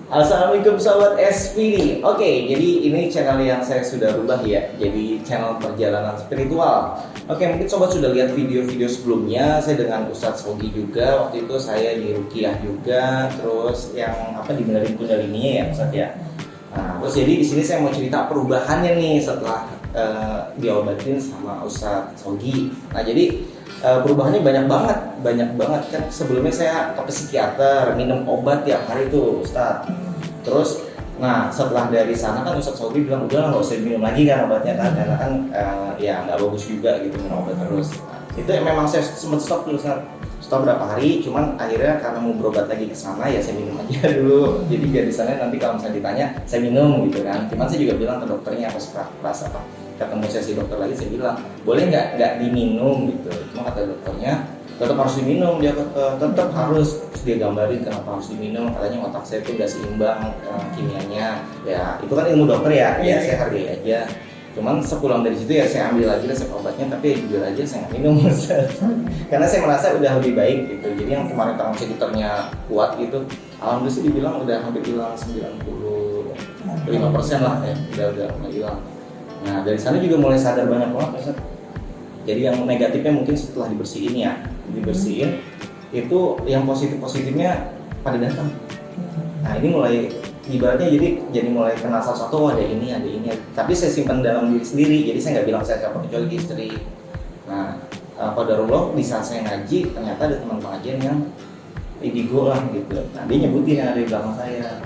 Assalamualaikum Sobat SPD. Oke, jadi ini channel yang saya sudah rubah ya, jadi channel perjalanan spiritual. Oke, mungkin Sobat sudah lihat video-video sebelumnya, saya dengan Ustadz Sogi juga. Waktu itu saya di Rukiah juga, terus yang di benerin kundalininya ya Ustadz ya. Nah, terus jadi di sini saya mau cerita perubahannya nih setelah diobatin sama Ustadz Sogi. Nah, jadi perubahannya banyak banget kan. Sebelumnya saya ke psikiater, minum obat tiap hari tuh Ustadz. Terus nah setelah dari sana kan Ustadz Sogi bilang udah nggak usah minum lagi kan obatnya kan, karena kan ya nggak bagus juga gitu minum obat terus. Itu memang saya sempat stop dulu Ustadz, stop berapa hari, cuman akhirnya karena mau berobat lagi ke sana ya saya minum aja dulu. Jadi biar di sana nanti kalau misalnya ditanya saya minum gitu kan. Cuman saya juga bilang ke dokternya pas ketemu sesi dokter lagi, saya bilang boleh nggak diminum gitu. Cuma kata dokternya tetap harus diminum, dia tetap harus. Terus dia gambarin kenapa harus diminum, katanya otak saya tuh udah seimbang kimianya. Ya itu kan ilmu dokter ya, ya saya hargai aja. Cuman sepulang dari situ ya saya ambil lagi resep obatnya, tapi jujur aja saya nggak minum karena saya merasa udah lebih baik gitu. Jadi yang kemarin tangan sekitarnya kuat gitu, alhamdulillah sih dibilang udah hampir hilang 95% lah ya, udah mulai hilang. Nah dari sana juga mulai sadar banyak banget Ustaz. Jadi yang negatifnya mungkin setelah dibersihin itu yang positifnya pada datang. Nah ini mulai ibaratnya jadi mulai kenal sesuatu, ada ini. Tapi saya simpan dalam diri sendiri, jadi saya nggak bilang saya siapa kecuali istri. Nah qadarullah di saat saya ngaji ternyata ada teman pengajian yang indigo lah gitu. Nah dia nyebutin yang ada di belakang saya.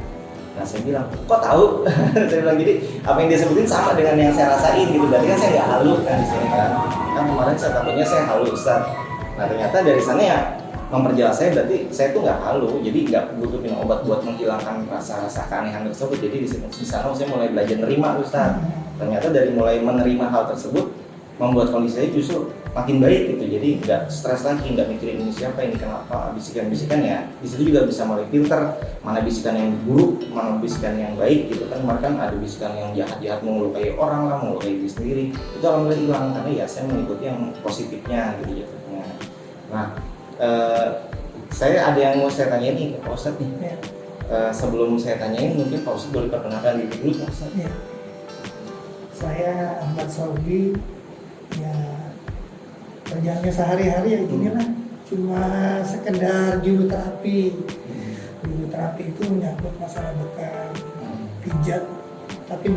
Nah saya bilang, kok tahu? Saya bilang jadi apa yang dia sebutin sama dengan yang saya rasain gitu. Berarti kan saya nggak halu kan di sini kan. Kan kemarin saya takutnya saya halu Ustaz. Nah ternyata dari sana ya memperjelas saya berarti saya tuh nggak halu. Jadi nggak butuh minum obat buat menghilangkan rasa keanehan tersebut. Jadi di sana saya mulai belajar nerima Ustaz. Ternyata dari mulai menerima hal tersebut membuat kondisi saya justru makin baik gitu. Jadi nggak stres lagi, nggak mikirin ini siapa, ini kenapa, bisikan-bisikan ya. Di situ juga bisa mulai filter mana bisikan yang buruk, mana bisikan yang baik gitu kan. Kemarin kan ada bisikan yang jahat melukai orang lah, melukai diri sendiri. Itu alhamdulillah hilang karena ya saya mengikuti yang positifnya gitu jatuhnya. Nah, saya ada yang mau saya tanyain nih ke Pak Ustadz nih. Sebelum saya tanyain mungkin Pak Ustadz boleh perkenalkan diri dulu Pak Ustadz. Ya. Saya Ahmad Sogi. Ya kerjaannya sehari-hari ya inilah, cuma sekedar juru terapi. Juru terapi itu menyangkut masalah bekam, pijat, tapi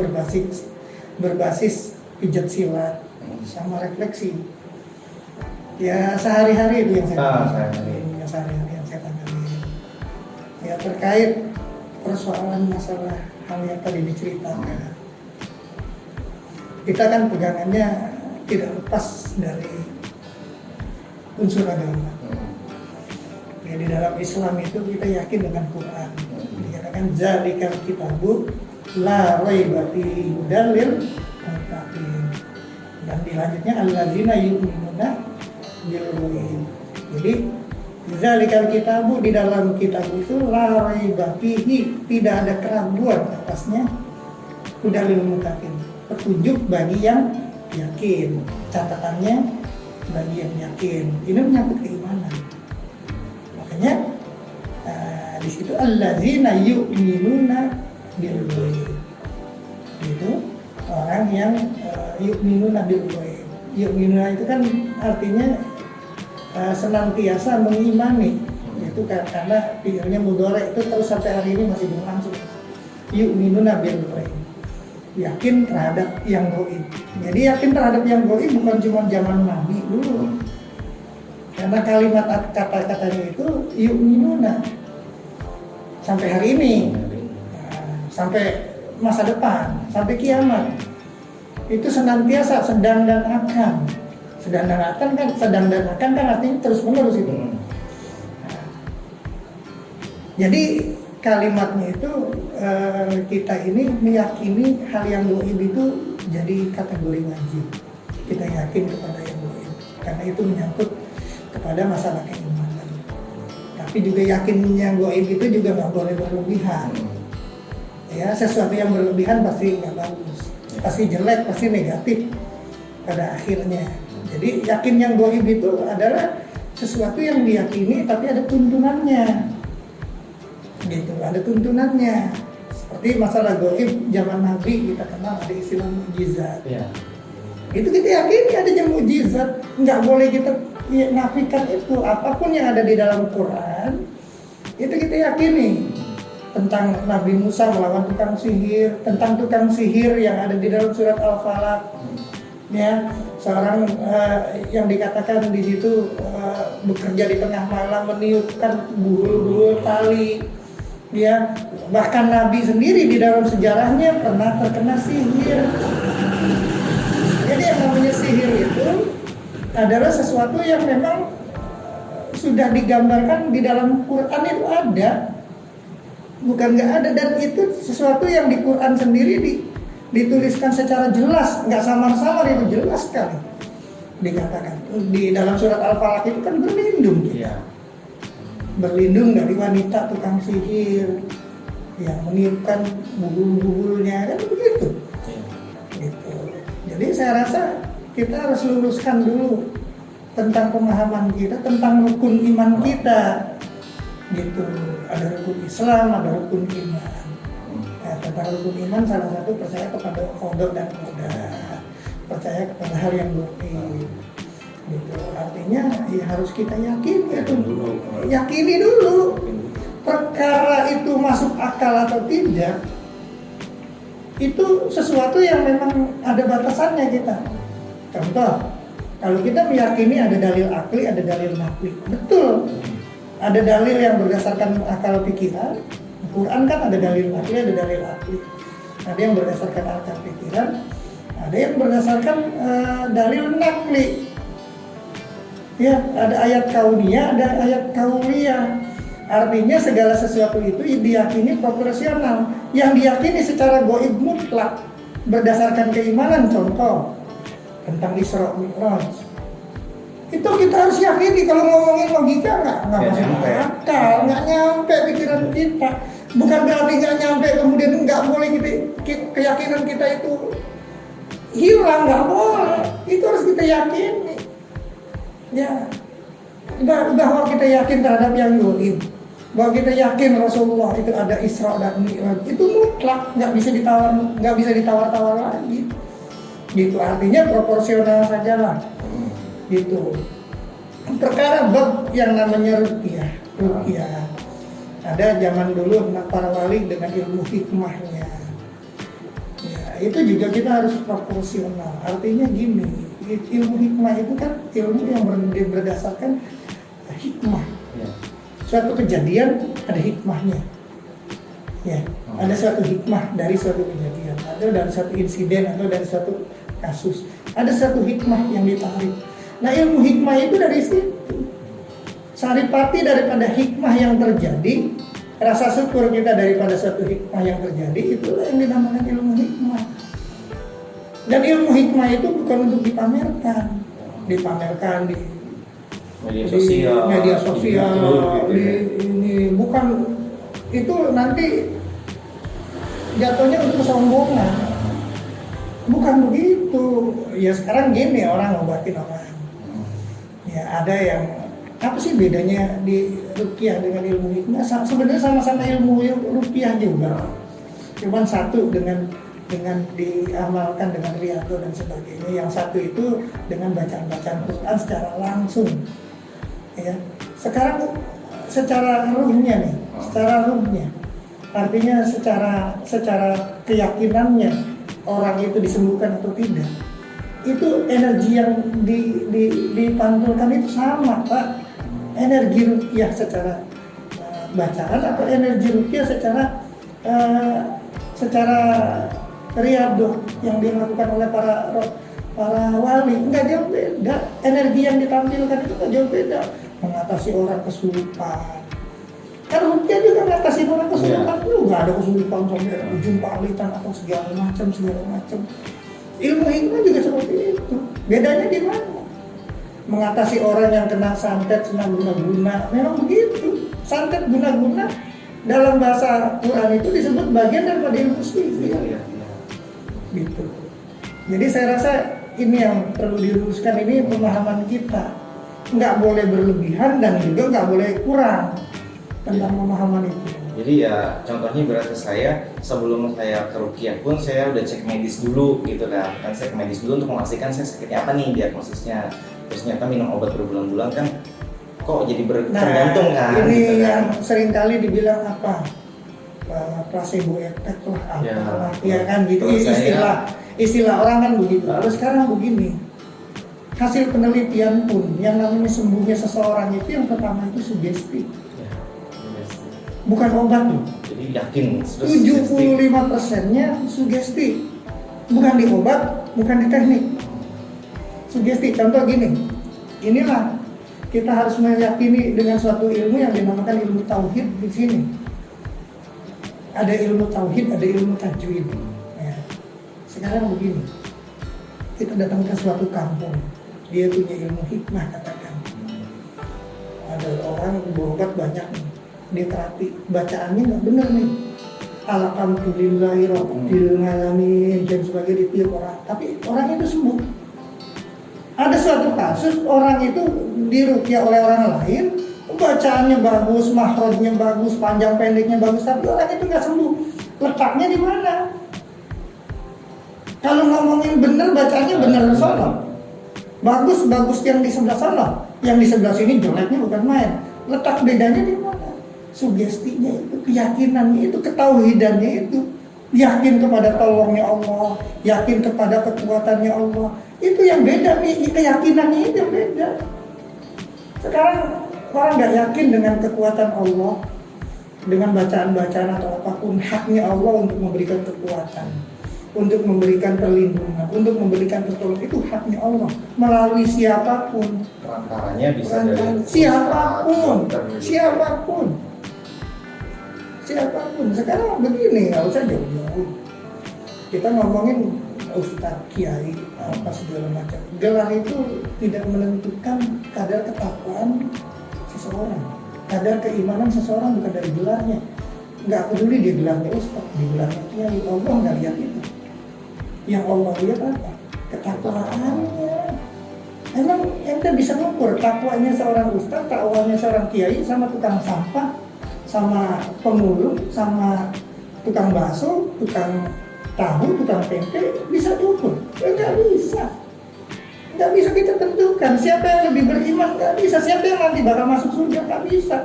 berbasis pijat silat sama refleksi. Ya sehari-hari itu yang saya sehari-hari yang saya tangani. Ya terkait persoalan masalah hal yang tadi diceritakan, kita kan pegangannya tidak lepas dari unsur agama. Ya, di dalam Islam itu kita yakin dengan Quran. Dikatakan zalikal kitabu la raiba fihi hudal lil muttaqin. Dan dilanjutnya alladzina yu'minuna bil ghaib. Jadi zalikal kitabu, di dalam kitab itu la raiba fihi, tidak ada keraguan atasnya, hudal lil muttaqin, petunjuk bagi yang yakin. Catatannya bagi yang yakin. Ini menyangkut keimanan. Makanya di situ allazina yu'minuna bil ghaib. Itu orang yang yu'minuna bil ghaib. Yu'minuna itu kan artinya senantiasa mengimani. Itu karena fi'ilnya mudhari itu terus sampai hari ini masih berlangsung. Yu'minuna bil ghaib. Yakin terhadap yang gaib. Jadi yakin terhadap yang gaib bukan cuma zaman Nabi dulu. Karena kalimat kata-katanya itu yu'minuna sampai hari ini, sampai masa depan, sampai kiamat. Itu senantiasa sedang dan akan. Sedang dan akan kan artinya terus-menerus itu. Jadi kalimatnya itu kita ini meyakini hal yang gaib itu jadi kategori wajib. Kita yakin kepada yang gaib karena itu menyangkut kepada masalah keimanan. Tapi juga yakin yang gaib itu juga nggak boleh berlebihan. Ya, sesuatu yang berlebihan pasti nggak bagus, pasti jelek, pasti negatif pada akhirnya. Jadi yakin yang gaib itu adalah sesuatu yang diyakini tapi ada tuntunannya. gitu, ada tuntunannya. Seperti masalah gaib zaman Nabi kita kenal ada istilah mukjizat. Iya. Itu kita yakini adanya mukjizat, nggak boleh kita nafikan itu. Apapun yang ada di dalam Quran itu kita yakini. Tentang Nabi Musa melawan tukang sihir, tentang tukang sihir yang ada di dalam surat Al-Falaq, ya, seorang yang dikatakan di situ bekerja di tengah malam meniupkan buhul-buhul tali, ya, bahkan Nabi sendiri di dalam sejarahnya pernah terkena sihir. Jadi yang namanya sihir itu adalah sesuatu yang memang sudah digambarkan di dalam Quran itu ada. Bukan nggak ada, dan itu sesuatu yang di Quran sendiri dituliskan secara jelas, nggak samar-samar, itu jelas sekali dikatakan di dalam surat Al-Falaq itu kan berlindung, Iya. berlindung dari wanita tukang sihir yang meniupkan buhul-buhulnya, kan begitu. Iya. Gitu. Jadi saya rasa kita harus luruskan dulu tentang pemahaman kita tentang rukun iman kita. Gitu, ada rukun Islam, ada rukun iman. Nah, tentang rukun iman salah satu percaya kepada qada dan qadar, percaya kepada hal yang gaib. Gitu, artinya ya harus kita yakini itu dulu. Yakini dulu. Perkara itu masuk akal atau tidak, itu sesuatu yang memang ada batasannya kita. Contoh, kalau kita meyakini ada dalil akli, ada dalil nakli, betul. Ada dalil yang berdasarkan akal pikiran. Quran kan ada dalil akli, ada dalil akli. Ada yang berdasarkan akal pikiran, ada yang berdasarkan dalil nakli. Ya, ada ayat kauniyah, ada ayat kauliyah. Artinya segala sesuatu itu diyakini proporsional. Yang diyakini secara gaib mutlak berdasarkan keimanan, contoh tentang Isra Mi'raj. Itu kita harus yakini. Kalau ngomongin logika nggak masuk akal, nggak nyampe pikiran kita. Bukan berarti nggak nyampe kemudian nggak boleh keyakinan kita itu hilang, nggak boleh. Itu harus kita yakini. Ya, bahwa kita yakin terhadap yang gaib, bahwa kita yakin Rasulullah itu ada Isra dan Mi'raj, itu mutlak, nggak bisa ditawar lagi. Gitu, artinya proporsional sajalah. Gitu. Perkara bab yang namanya ruqyah. Ada zaman dulu para wali dengan ilmu hikmahnya. Ya, itu juga kita harus proporsional. Artinya gini, ilmu hikmah itu kan ilmu yang berdasarkan hikmah. Iya. Suatu kejadian ada hikmahnya. Ya, ada suatu hikmah dari suatu kejadian, atau dari suatu insiden, atau dari suatu kasus. Ada suatu hikmah yang ditarik. Nah, ilmu hikmah itu dari situ. Saripati daripada hikmah yang terjadi, rasa syukur kita daripada suatu hikmah yang terjadi, itulah yang dinamakan ilmu hikmah. Dan ilmu hikmah itu bukan untuk dipamerkan di media sosial, ini bukan, itu nanti jatuhnya untuk kesombongan. Bukan begitu. Ya sekarang gini, orang ngobatin orang. Ya ada yang, apa sih bedanya di ruqyah dengan ilmu hikmah? Sebenarnya sama-sama ilmu ruqyah juga. Cuman satu dengan diamalkan dengan riyadhah dan sebagainya. Yang satu itu dengan bacaan-bacaan Quran secara langsung. Ya. Sekarang secara ruhnya nih, artinya secara keyakinannya orang itu disembuhkan atau tidak, itu energi yang dipantulkan itu sama, Pak. Energi ruqyah secara bacaan atau energi ruqyah secara riyadhah yang dilakukan oleh para wali, nggak jauh beda. Energi yang ditampilkan itu nggak jauh beda. Mengatasi orang kesurupan, kan ruqyah juga mengatasi orang kesurupan juga. Ada kesurupan sampai ujung palitan atau segala macam. Ilmu hikmah juga seperti itu. Bedanya di mana? Mengatasi orang yang kena santet, guna-guna, memang begitu. Santet guna-guna dalam bahasa Quran itu disebut bagian daripada ilmu sihir. Gitu. Jadi saya rasa ini yang perlu diluruskan, ini pemahaman kita. Nggak boleh berlebihan dan juga nggak boleh kurang tentang pemahaman itu. Jadi ya contohnya berarti saya sebelum saya ke ruqyah pun saya udah cek medis dulu gitu kan saya ke medis dulu untuk memastikan saya sakitnya apa nih diagnosisnya. Terus ternyata minum obat berbulan-bulan kan kok jadi tergantung kan. Ini gitu kan. yang seringkali dibilang apa? Placebo effect lah apa ya kan gitu istilah orang kan begitu. Terus sekarang begini, hasil penelitian pun yang namanya sembuhnya seseorang itu yang pertama itu sugesti. Bukan obat loh. Jadi yakin 75%-nya sugesti. Bukan di obat, bukan di teknik. Sugesti. Contoh gini. Inilah kita harus meyakini dengan suatu ilmu yang dinamakan ilmu tauhid di sini. Ada ilmu tauhid, ada ilmu tajwid. Ya. Sekarang begini. Kita datang ke suatu kampung. Dia punya ilmu hikmah katakan. Ada orang berobat banyak nih. Dia terapi, bacaannya nggak bener nih. Alhamdulillahirabbil alamin dan sebagainya di tiap orang. Tapi orang itu sembuh. Ada suatu kasus orang itu diruqyah oleh orang lain, bacaannya bagus, makhrajnya bagus, panjang pendeknya bagus, tapi orang itu nggak sembuh. Letaknya di mana? Kalau ngomongin bener, bacaannya bener sono. Bagus yang di sebelah sana, yang di sebelah sini jeleknya bukan main. Letak bedanya di mana? Sugestinya itu, keyakinannya itu, ketauhidannya itu, yakin kepada tolongnya Allah, yakin kepada kekuatannya Allah, itu yang beda nih, keyakinannya itu yang beda. Sekarang orang nggak yakin dengan kekuatan Allah, dengan bacaan-bacaan atau apapun, haknya Allah untuk memberikan kekuatan, untuk memberikan perlindungan, untuk memberikan pertolongan, itu haknya Allah melalui siapapun. Perantaranya bisa dari siapapun. Sekarang begini, nggak usah jauh-jauh. Kita ngomongin ustadz, kiai, apa segala macam. Gelar itu tidak menentukan kadar ketakwaan seseorang. Kadar keimanan seseorang bukan dari gelarnya. Nggak peduli dia gelarnya ustadz, dia gelarnya kiai. Allah nggak lihat itu. Yang Allah lihat apa? Ketakwaannya. Emang ente bisa ngukur takwanya seorang ustadz, takwanya seorang kiai sama tukang sampah, sama pemulung, sama tukang bakso, tukang tahu, tukang tempe, bisa diukur? Nggak bisa. Nggak bisa kita tentukan siapa yang lebih beriman, nggak bisa. Siapa yang nanti bakal masuk surga, nggak bisa.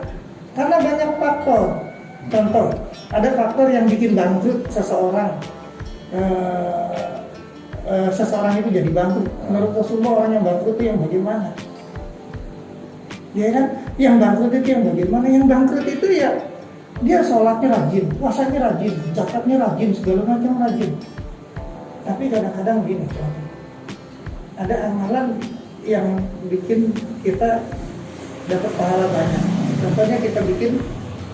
Karena banyak faktor. Contoh, ada faktor yang bikin bangkrut seseorang. Seseorang itu jadi bangkrut. Menurut Rasulullah, orang yang bangkrut itu yang bagaimana? Ya kan? Yang bangkrut itu yang bagaimana? Yang bangkrut itu ya dia sholatnya rajin, puasanya rajin, zakatnya rajin, segala macam rajin. Tapi kadang-kadang gini, ada amalan yang bikin kita dapat pahala banyak. Contohnya kita bikin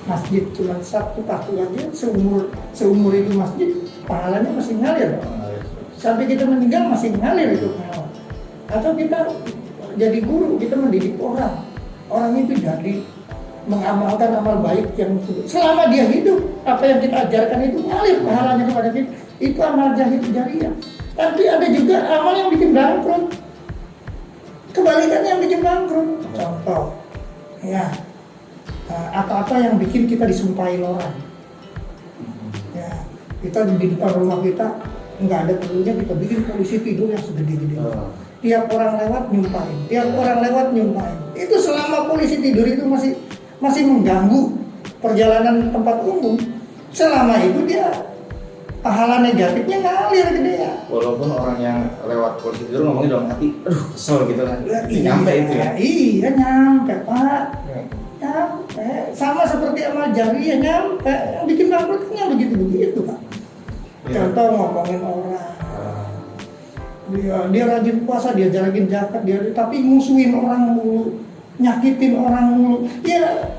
masjid cuma satu paku aja, seumur itu masjid, pahalanya masih ngalir. Sampai kita meninggal masih ngalir itu pahala. Atau kita jadi guru, kita mendidik orang itu jadi mengamalkan amal baik yang selama dia hidup, apa yang kita ajarkan itu ngalir pahalanya kepada kita. Itu amal jariah. Tapi ada juga amal yang bikin bangkrut. Kebalikannya yang bikin bangkrut. Contoh, ya apa-apa yang bikin kita disumpahin orang. Ya, kita di depan rumah kita nggak ada perlunya kita bikin polisi tidur yang segede-gede. Tiap orang lewat nyumpahin. Itu selama polisi tidur itu masih mengganggu perjalanan tempat umum. Selama itu dia pahala negatifnya ngalir ke dia. Walaupun orang yang lewat polisi tidur ngomongnya dalam hati, aduh kesel gitu kan. Nyampe itu ya? Iya nyampe Pak. Nyampe. Sama seperti amal jariah nyampe. Yang bikin bangkrutnya begitu Pak. Contoh ngomongin orang. Dia rajin puasa, dia jalanin zakat, tapi musuhin orang mulu, nyakitin orang mulu, ya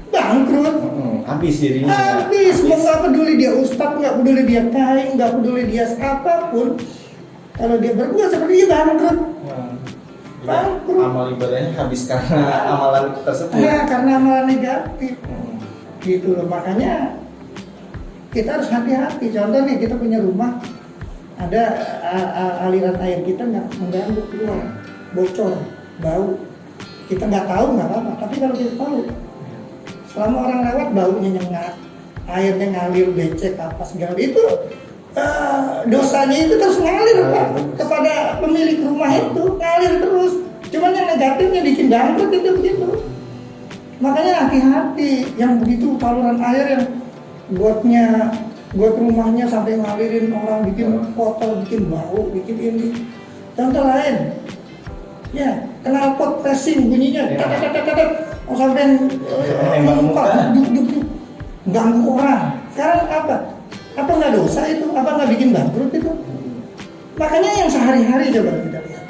bangkrut. Habis jadinya. Habis. Nggak peduli dia ustadz, nggak peduli dia kiai, nggak peduli dia apapun. Kalau dia berbuat seperti itu bangkrut. Bangkrut. Amal ibadahnya habis karena amalan tersebut. Nah, karena amalan negatif. Gitu loh, makanya kita harus hati-hati. Contoh nih, kita punya rumah, ada aliran air kita nggak mengganggu keluar, bocor, bau. Kita nggak tahu nggak apa-apa, tapi kalau kita tahu, selama orang lewat baunya nyengat, airnya ngalir becek apa segala itu, dosanya itu terus ngalir Pak kepada pemilik rumah itu, ngalir terus. Cuman yang negatifnya bikin bangkrut itu begitu. Makanya hati-hati yang begitu saluran air yang got rumahnya sampai ngalirin orang, bikin kotor, bikin bau, bikin ini. Contoh lain, ya knalpot racing bunyinya, sampai ganggu orang. Sekarang apa? Apa nggak dosa itu? Apa nggak bikin bangkrut itu? Makanya yang sehari-hari coba kita lihat,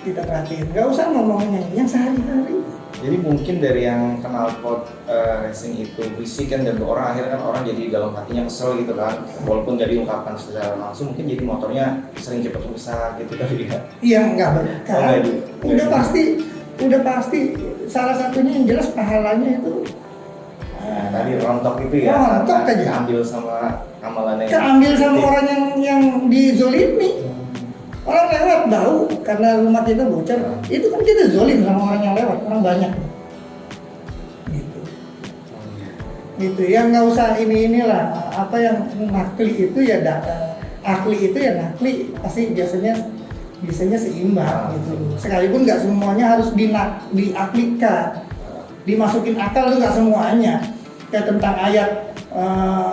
kita perhatiin. Nggak usah ngomongin yang sehari-hari. Jadi mungkin dari yang knalpot racing itu bisikan dan orang akhirnya kan orang jadi dalam hatinya kesel gitu kan, walaupun jadi ungkapan secara langsung mungkin jadi motornya sering cepat rusak gitu kan ya. Iya nggak benar. Udah pasti salah satunya yang jelas pahalanya itu. Tadi rontok itu ya. Rontok aja. Keambil sama amalannya. Keambil sama orang yang dizolimi. Orang lewat tahu karena rumah kita bocor, itu kan kita zolim sama orang yang lewat, orang banyak. Gitu. Gitu. Yang nggak usah inilah apa yang nakli itu ya akli itu ya nakli pasti biasanya seimbang gitu. Sekalipun nggak semuanya harus diaklikan, dimasukin akal itu nggak semuanya. Kayak tentang ayat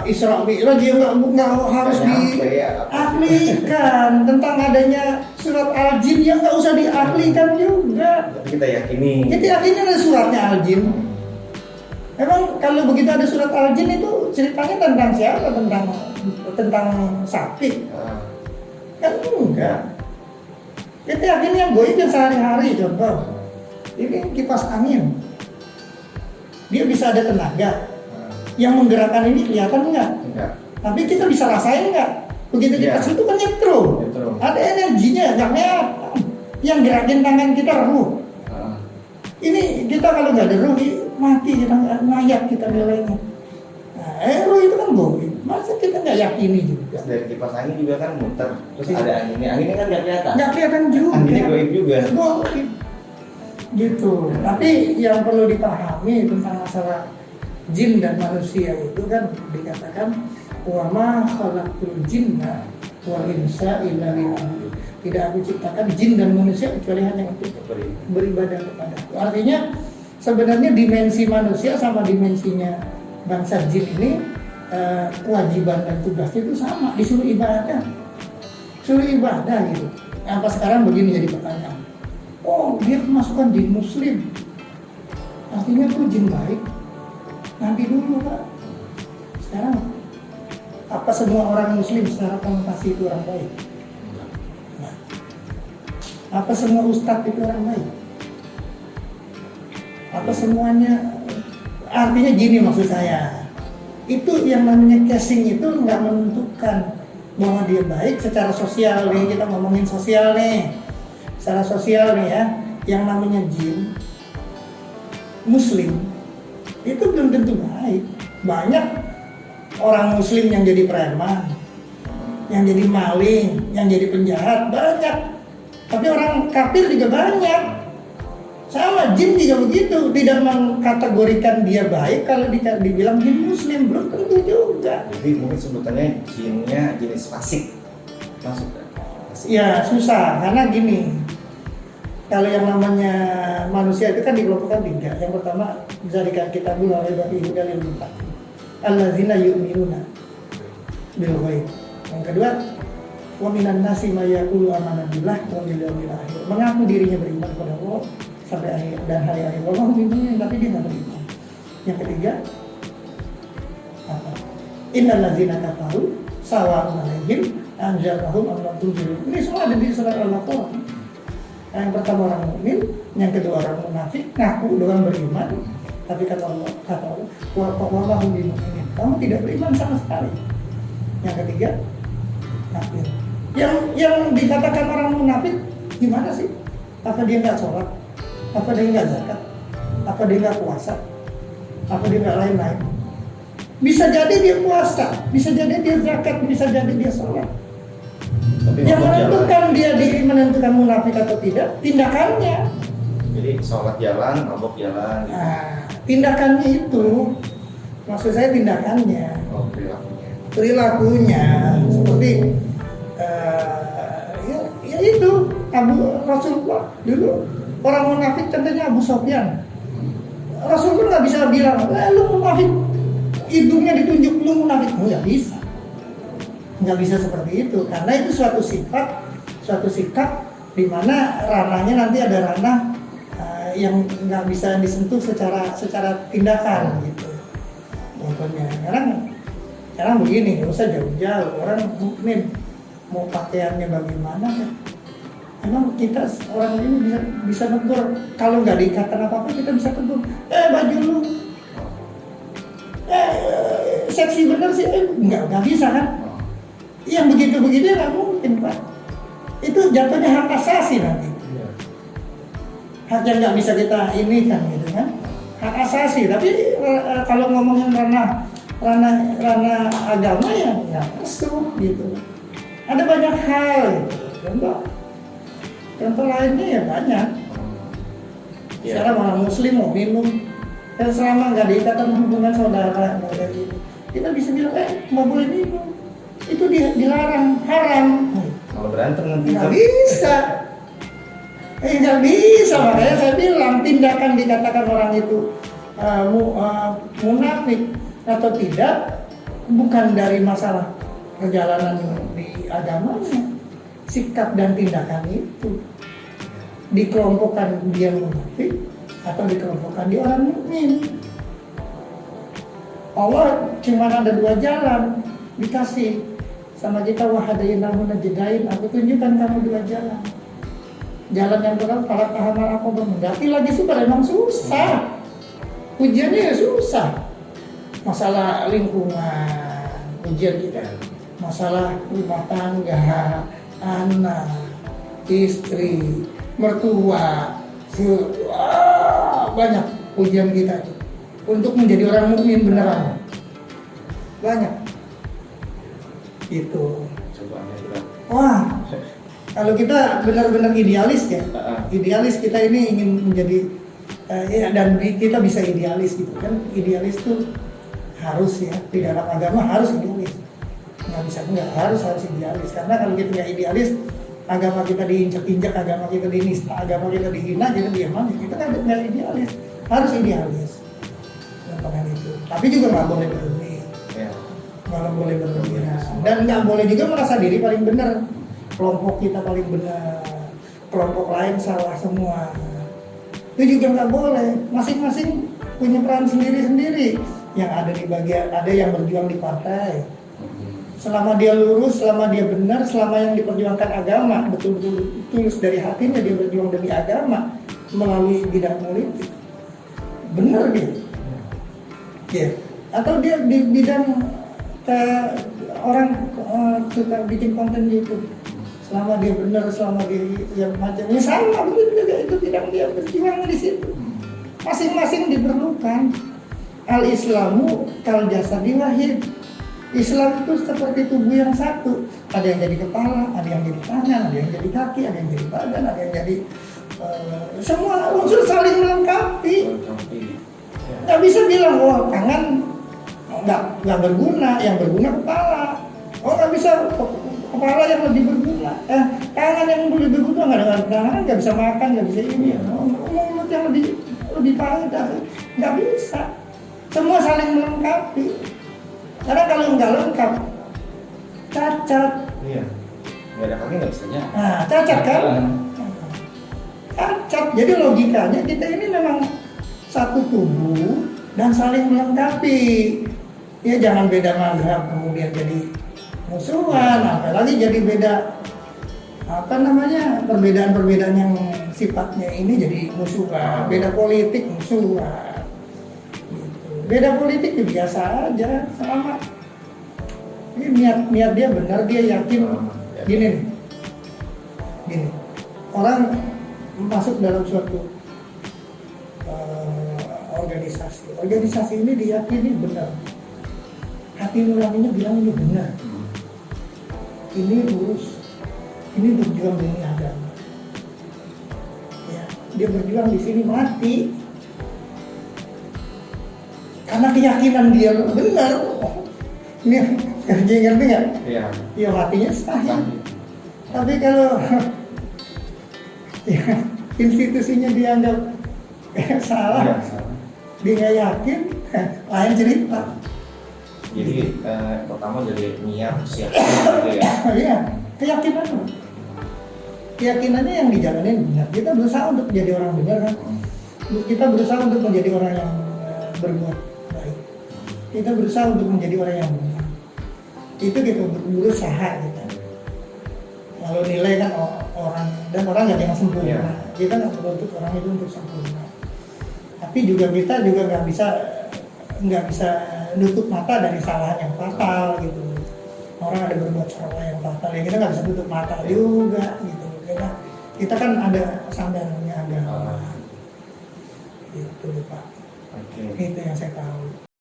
Isra Mi'raj dia nggak harus diaklikan. Tentang adanya surat Al-Jin yang nggak usah diaklikan juga. Tapi kita yakini. Kita yakini ada suratnya Al-Jin. Emang kalau begitu ada surat Al-Jin itu ceritanya tentang siapa? Tentang sapi? Kan enggak. Kita yakini yang goib yang sehari-hari. Contoh, ini kipas angin. Dia bisa ada tenaga. Yang menggerakkan ini kelihatan enggak? Tapi kita bisa rasain enggak? Begitu kita sentuh kan nyetrum. Ada energinya, enggak kelihatan. Yang gerakin tangan kita ruh. Ini kita kalau nggak ada ruh, mati kita ngayak kita nilainya. Nah, ruh itu kan goib. Masa kita nggak yakini juga? Dari kipas angin juga kan muter. Terus ada anginnya kan nggak kelihatan. Nggak kelihatan juga. Anginnya goib juga. Goib. Gitu. Tapi yang perlu dipahami tentang masalah jin dan manusia itu kan dikatakan wa ma khalaqtul jinna wal insa illa liya'budun. Tidak aku ciptakan jin dan manusia kecuali hanya untuk beribadah kepada-Ku. Artinya sebenarnya dimensi manusia sama dimensinya bangsa jin ini kewajiban dan tugasnya itu sama, disuruh ibadah. Suruh ibadah gitu. Apa sekarang begini jadi pertanyaan. Oh, dia kemasukan jin muslim. Artinya itu jin baik. Nanti dulu Pak. Sekarang apa semua orang muslim secara konotasi itu orang baik? Nah, apa semua ustadz itu orang baik? Apa semuanya? Artinya gini maksud saya. Itu yang namanya casing itu nggak menentukan bahwa dia baik secara sosial nih, kita ngomongin sosial nih. Secara sosial nih ya, yang namanya jin muslim itu belum tentu baik. Banyak orang muslim yang jadi preman, yang jadi maling, yang jadi penjahat, banyak. Tapi orang kafir juga banyak. Sama jin juga begitu, tidak mengkategorikan dia baik kalau dibilang jin muslim, belum tentu juga. Jadi mungkin sebutannya jinnya jenis fasik. Masuk kan? Ya susah, karena gini. Kalau yang namanya manusia itu kan dikelompokkan 3. Yang pertama zalika kitabul la raiba fihi hudal lil muttaqin allazina yu'minuna bil ghaib. Yang kedua, wa minan nasi may yaqulu amanna billah wal yawmil akhir. Mengaku dirinya beriman kepada Allah sampai akhir dan hari akhir. Wallahu mu'min, tapi dia enggak beriman. Yang ketiga, innal ladzina kafaru sawa'un 'alaihim anzarahum am lam tunzirhum. Ini semua ada di surat Al-Baqarah. Yang pertama orang mukmin, yang kedua orang munafik, ngaku dengan beriman, tapi kata Allah, wallahu bimu'minin, kamu tidak beriman sama sekali. Yang ketiga, kafir. Yang dikatakan orang munafik gimana sih? Apa dia nggak sholat? Apa dia nggak zakat? Apa dia nggak puasa? Apa dia nggak lain-lain? Bisa jadi dia puasa, bisa jadi dia zakat, bisa jadi dia sholat. Tapi yang menentukan dia menentukan munafik atau tidak, tindakannya. Jadi sholat jalan, mabok jalan. Nah, tindakannya itu Maksud saya tindakannya, Oh, perilakunya. perilakunya seperti ya itu Rasulullah dulu orang munafik contohnya Abu Sofyan. Rasulullah nggak bisa bilang, lu munafik, hidungnya ditunjuk lu munafik, nggak bisa seperti itu, karena itu suatu sikap di mana ranahnya nanti ada ranah yang nggak bisa disentuh secara tindakan gitu. Contohnya sekarang begini, nggak usah jauh-jauh, orang mukmin mau pakaiannya bagaimana kan? Emang kita orang ini bisa tegur, kalau nggak dikatakan apa-apa kita bisa tegur, baju lu seksi bener sih, nggak bisa kan? Yang begitu-begitu nggak mungkin Pak. Itu jatuhnya hak asasi nanti. Hak yang nggak bisa kita ini kan gitu kan? Hak asasi. Tapi kalau ngomongin ranah agama ya nggak masuk gitu. Ada banyak hal gitu. Contoh lainnya ya banyak. Sekarang orang muslim mau minum, dan selama nggak diikatkan hubungan saudara, dari kita bisa bilang nggak boleh minum. Itu dilarang, haram. Kalau berantem nanti Nggak bisa. Nggak bisa, makanya saya bilang tindakan dikatakan orang itu munafik atau tidak bukan dari masalah perjalanan di agamanya, sikap dan tindakan itu dikelompokkan dia munafik atau dikelompokkan dia orang mukmin. Allah cuma ada dua jalan dikasih sama kita, wahadainahu najdain, aku tunjukkan kamu dua jalan. Jalan yang pertama para tahamal aku mendaki lagi emang susah. Ujiannya ya susah. Masalah lingkungan, ujian kita. Masalah rumah tangga, anak, istri, mertua, banyak ujian kita untuk menjadi orang mukmin beneran. Banyak. Itu. Wah, kalau kita benar-benar idealis ya, idealis kita ini ingin menjadi dan kita bisa idealis gitu kan. Idealis tuh harus ya, di dalam agama harus idealis. Nggak bisa enggak, harus idealis. Karena kalau kita nggak idealis, agama kita diinjak-injak, agama kita dinista, agama kita dihina, kita diam aja. Kita kan nggak idealis, harus idealis. Contohnya itu. Tapi juga nggak boleh berlebihan. Kalau boleh berlebihan dan nggak boleh juga merasa diri paling benar, kelompok kita paling benar, kelompok lain salah semua, itu juga nggak boleh. Masing-masing punya peran sendiri-sendiri. Yang ada di bagian, ada yang berjuang di partai, selama dia lurus, selama dia benar, selama yang diperjuangkan agama betul-betul tulus dari hatinya, dia berjuang demi agama melalui bidang politik, benar dia ya. Atau dia di bidang orang suka bikin konten YouTube, selama dia benar, selama dia yang macamnya sama begitu juga, itu tidak dia berjuang di situ. Masing-masing diperlukan. Al-Islamu kal jasadi wahid. Islam itu seperti tubuh yang satu. Ada yang jadi kepala, ada yang jadi tangan, ada yang jadi kaki, ada yang jadi badan, ada yang jadi semua unsur saling melengkapi. Nggak bisa bilang tangan nggak berguna, yang berguna kepala. Nggak bisa kepala yang lebih berguna, tangan yang lebih berguna, nggak dengan tangan nggak bisa makan, nggak bisa ini, mulut yang lebih faedah, nggak bisa. Semua saling melengkapi. Karena kalau nggak lengkap, cacat. Iya, nggak ada kaki nggak bisa jalan. Nah, cacat kan? Cacat. Jadi logikanya kita ini memang satu tubuh dan saling melengkapi. Ya jangan beda mazhab kemudian jadi musuhan, apalagi jadi beda perbedaan-perbedaan yang sifatnya ini jadi musuhan, beda politik musuhan. Gitu. Beda politik ya biasa aja, selama ini niat dia benar, dia yakin. Gini, orang masuk dalam suatu organisasi ini diyakini benar. Hati nuraninya bilang ini benar, ini lurus, ini berjuang demi agama. Ya, dia berjuang di sini mati. karena keyakinan dia benar. Ini ngerti nggak? Iya. Ya hatinya sah. Sahih. Tapi kalau ya, institusinya dianggap salah, Iya, salah. dia nggak yakin, lain cerita. Jadi pertama dari niat siap gitu ya. Iya, keyakinan. Keyakinannya yang dijalanin benar. Kita berusaha untuk menjadi orang benar kan. Kita berusaha untuk menjadi orang yang berbuat baik. Kita berusaha untuk menjadi orang yang benar. Itu kita berusaha kita. Kalau nilai kan orang dan orang nggak ada yang sempurna. Iya. Kita nggak menuntut orang itu untuk sempurna. Tapi juga kita juga nggak bisa nutup mata dari kesalahan yang fatal gitu. Orang ada berbuat salah yang fatal ya kita nggak bisa tutup mata juga gitu. Kita kan ada sandarannya agama. Itu Pak. Oke. Itu yang saya tahu.